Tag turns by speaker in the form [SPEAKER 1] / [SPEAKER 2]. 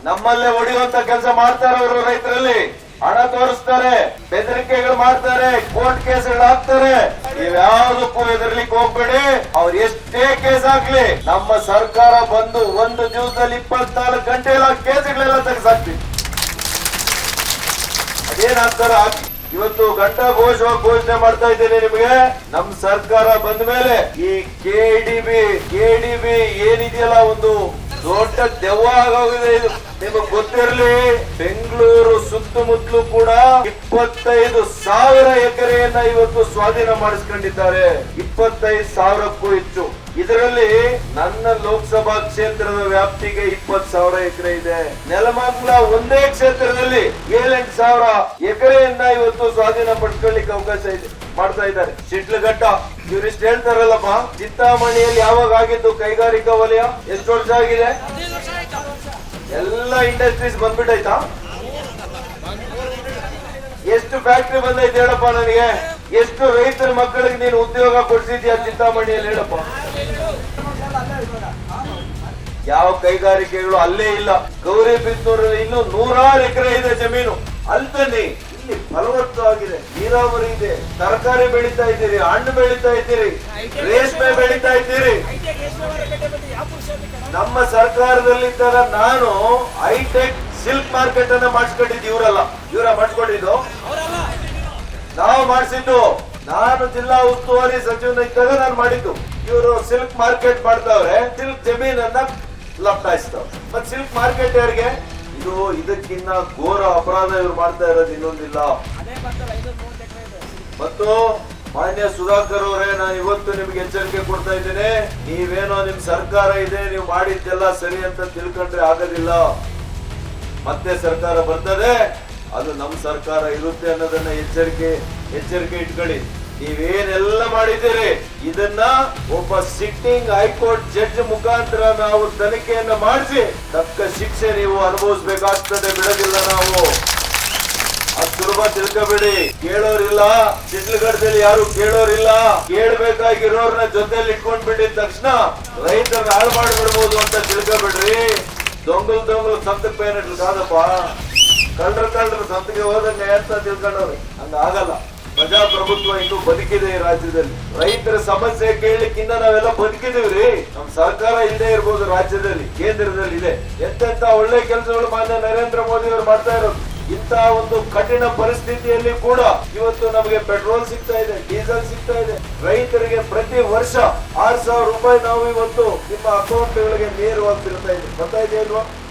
[SPEAKER 1] ನಮ್ಮಲ್ಲೇ ಹೊಡೆಯುವಂತ ಕೆಲಸ ಮಾಡ್ತಾರೆ ಅವರು. ರೈತರಲ್ಲಿ ಹಣ ತೋರಿಸ್ತಾರೆ, ಬೆದರಿಕೆಗಳು ಮಾಡ್ತಾರೆ, ಕೋರ್ಟ್ ಕೇಸ್ಗಳು ಹಾಕ್ತಾರೆ. ಇವ್ಯಾವುದಕ್ಕೂ ಹೆದರ್ಲಿಕ್ಕೆ ಹೋಗ್ಬೇಡಿ. ಅವ್ರು ಎಷ್ಟೇ ಕೇಸ್ ಹಾಕ್ಲಿ, ನಮ್ಮ ಸರ್ಕಾರ ಬಂದು ಒಂದು ದಿವಸದಲ್ಲಿ 24 ಗಂಟೆಗಳ ಕೇಸ್ಗಳೆಲ್ಲ ತೆಗೆಸಾಕ್ತೀವಿ. ಅದೇನಾಗ್ತಾರ ಹಾಕಿ. ಇವತ್ತು ಗಂಟಾ ಘೋಷಣೆ ಮಾಡ್ತಾ ಇದ್ದೇನೆ ನಿಮಗೆ. ನಮ್ ಸರ್ಕಾರ ಬಂದ ಮೇಲೆ ಈ ಕೆಡಿಬಿ ಏನಿದೆಯಲ್ಲ ಒಂದು ದೊಡ್ಡ ದೆವ್ವ ಆಗೋಗಿದೆ. ಇದು ನಿಮಗೆ ಗೊತ್ತಿರಲಿ, ಬೆಂಗಳೂರು ಸುತ್ತಮುತ್ತಲೂ ಕೂಡ 25,000 ಎಕರೆಯನ್ನ ಇವತ್ತು ಸ್ವಾಧೀನ ಮಾಡಿಸ್ಕೊಂಡಿದ್ದಾರೆ. 25,000ಕ್ಕೂ ಹೆಚ್ಚು. ಇದರಲ್ಲಿ ನನ್ನ ಲೋಕಸಭಾ ಕ್ಷೇತ್ರದ ವ್ಯಾಪ್ತಿಗೆ 20,000 ಎಕರೆ ಇದೆ. ನೆಲಮಂಗಲ ಒಂದೇ ಕ್ಷೇತ್ರದಲ್ಲಿ 7-8,000 ಎಕರೆಯನ್ನ ಇವತ್ತು ಸ್ವಾಧೀನ ಪಡ್ಕೊಳ್ಳಿಕ್ಕೆ ಅವಕಾಶ ಇದೆ, ಮಾಡ್ತಾ ಇದ್ದಾರೆ. ಶಿಡ್ಲಘಟ್ಟ ಇವ್ರಿಷ್ಟು ಹೇಳ್ತಾರಲ್ಲಪ್ಪ, ಚಿಂತಾಮಣಿಯಲ್ಲಿ ಯಾವಾಗ ಆಗಿದ್ದು ಕೈಗಾರಿಕಾ ವಲಯ? ಎಷ್ಟು ವರ್ಷ ಆಗಿದೆ? ಎಲ್ಲ ಇಂಡಸ್ಟ್ರೀಸ್ ಬಂದ್ಬಿಟ್ಟೈತಾ? ಎಷ್ಟು ಫ್ಯಾಕ್ಟ್ರಿ ಬಂದೈತೆ ಹೇಳಪ್ಪ ನನಗೆ. ಎಷ್ಟು ರೈತರ ಮಕ್ಕಳಿಗೆ ನೀನು ಉದ್ಯೋಗ ಕೊಡ್ಸಿದ್ಯಾ ಚಿಂತಾಮಣಿಯಲ್ಲಿ ಹೇಳಪ್ಪ. ಯಾವ ಕೈಗಾರಿಕೆಗಳು ಅಲ್ಲೇ ಇಲ್ಲ. ಗೌರಿಬಿದನೂರಲ್ಲಿ ಇನ್ನೂ 100 ಎಕರೆ ಇದೆ ಜಮೀನು. ಅಲ್ಲಿ ಇಲ್ಲಿ ಫಲವತ್ತು ಆಗಿದೆ, ನೀರಾವರಿ ಇದೆ, ತರಕಾರಿ ಬೆಳೀತಾ ಇದ್ದೀರಿ, ಹಣ್ಣು ಬೆಳೀತಾ ಇದ್ದೀರಿ, ರೇಷ್ಮೆ ಬೆಳೀತಾ ಇದ್ದೀರಿ. ನಮ್ಮ ಸರ್ಕಾರದಲ್ಲಿದ್ದಾಗ ನಾನು ಹೈಟೆಕ್ ಸಿಲ್ಕ್ ಮಾರ್ಕೆಟ್ ಅನ್ನ ಮಾಡಿಸ್ಕೊಂಡಿದ್ದು ಇವರ ಮಾಡಿಸ್ಕೊಂಡಿದ್ದು, ನಾವು ಮಾಡಿಸಿದ್ದು. ನಾನು ಜಿಲ್ಲಾ ಉಸ್ತುವಾರಿ ಸಚಿವನ ಇದ್ದಾಗ ನಾನು ಮಾಡಿದ್ದು. ಇವರು ಸಿಲ್ಕ್ ಮಾರ್ಕೆಟ್ ಮಾಡ್ತಾವ್ರೆ, ಸಿಲ್ಕ್ ಜಮೀನನ್ನ ಲಪ್ಟಾಯಿಸ್ತಾವ್. ಮತ್ ಸಿಲ್ಕ್ ಮಾರ್ಕೆಟ್ ಯಾರಿಗೆ? ಇದು ಇದಕ್ಕಿನ್ನ ಘೋರ ಅಪರಾಧ ಇವ್ರು ಮಾಡ್ತಾ ಇರೋದು ಇನ್ನೊಂದಿಲ್ಲ. ಮತ್ತು ಮಾನ್ಯ ಸುಧಾಕರ್ ಅವರೇ, ನಾನು ಇವತ್ತು ನಿಮ್ಗೆ ಎಚ್ಚರಿಕೆ ಕೊಡ್ತಾ ಇದ್ದೇನೆ. ನೀವೇನೋ ನಿಮ್ ಸರ್ಕಾರ ಇದೆ, ನೀವು ಮಾಡಿದ್ದೆಲ್ಲ ಸರಿ ಅಂತ ತಿಳ್ಕೊಂಡ್ರೆ ಆಗೋದಿಲ್ಲ. ಮತ್ತೆ ಸರ್ಕಾರ ಬರ್ತದೆ, ಅದು ನಮ್ ಸರ್ಕಾರ ಇರುತ್ತೆ ಅನ್ನೋದನ್ನ ಎಚ್ಚರಿಕೆ ಇಟ್ಕೊಳ್ಳಿ. ನೀವೇನೆಲ್ಲ ಮಾಡಿದ್ದೀರಿ ಇದನ್ನ ಒಬ್ಬ ಸಿಟ್ಟಿಂಗ್ ಹೈಕೋರ್ಟ್ ಜಡ್ಜ್ ಮುಖಾಂತರ ನಾವು ತನಿಖೆಯನ್ನ ಮಾಡಿಸಿ ತಕ್ಕ ಶಿಕ್ಷೆ ನೀವು ಅನುಭವಿಸಬೇಕಾಗ್ತದೆ, ಬಿಡೋದಿಲ್ಲ ನಾವು. ಅದು ಸುಲಭ ತಿಳ್ಕೋಬೇಡಿ. ಕೇಳೋರಿಲ್ಲ, ಶಿಡ್ಲಘಟ್ಟದಲ್ಲಿ ಯಾರು ಕೇಳೋರಿಲ್ಲ. ಕೇಳ್ಬೇಕಾಗಿರೋರ್ನ ಜೊತೆಲಿ ಇಟ್ಕೊಂಡ್ ಬಿಟ್ಟಿದ ತಕ್ಷಣ ರೈತರನ್ನ ಹಾಳು ಮಾಡಿಬಿಡ್ಬೋದು ಅಂತ ತಿಳ್ಕೋಬೇಡ್ರಿ. ದೊಂಗಲು ಸಂತಕ್ಕೆ ಪೇನಟ್ಲು ಕಾದಪ್ಪ. ಕಳ್ಳರು ಸಂತಕ್ಕೆ ಹೋದಂಗೆ ಅಂತ ತಿಳ್ಕೊಂಡವ್ರಿ. ಹಂಗ ಆಗಲ್ಲ. ಪ್ರಜಾಪ್ರಭುತ್ವ ಇನ್ನೂ ಬದುಕಿದೆ ಈ ರಾಜ್ಯದಲ್ಲಿ. ರೈತರ ಸಮಸ್ಯೆ ಕೇಳಲಿಕ್ಕಿಂತ ನಾವೆಲ್ಲ ಬದುಕಿದೀವ್ರಿ. ನಮ್ ಸರ್ಕಾರ ಇಲ್ಲದೆ ಇರ್ಬೋದು, ರಾಜ್ಯದಲ್ಲಿ ಕೇಂದ್ರದಲ್ಲಿ ಇದೆ. ಎಂತೆಂತ ಒಳ್ಳೆ ಕೆಲಸಗಳು ಮಾನ್ಯ ನರೇಂದ್ರ ಮೋದಿ ಅವರು ಮಾಡ್ತಾ ಇರೋದು. ಇಂತ ಒಂದು ಕಠಿಣ ಪರಿಸ್ಥಿತಿಯಲ್ಲಿ ಕೂಡ ಇವತ್ತು ನಮಗೆ ಪೆಟ್ರೋಲ್ ಸಿಗ್ತಾ ಇದೆ, ಡೀಸೆಲ್ ಸಿಗ್ತಾ ಇದೆ. ರೈತರಿಗೆ ಪ್ರತಿ ವರ್ಷ 6,000 ರೂಪಾಯಿ ನಾವು ಇವತ್ತು ನಿಮ್ಮ ಅಕೌಂಟ್ಗಳಿಗೆ ನೇರವಾಗಿ ಬೀಳ್ತಾ ಇದೆ. ಗೊತ್ತಾ ಇದೆಯಲ್ವಾ?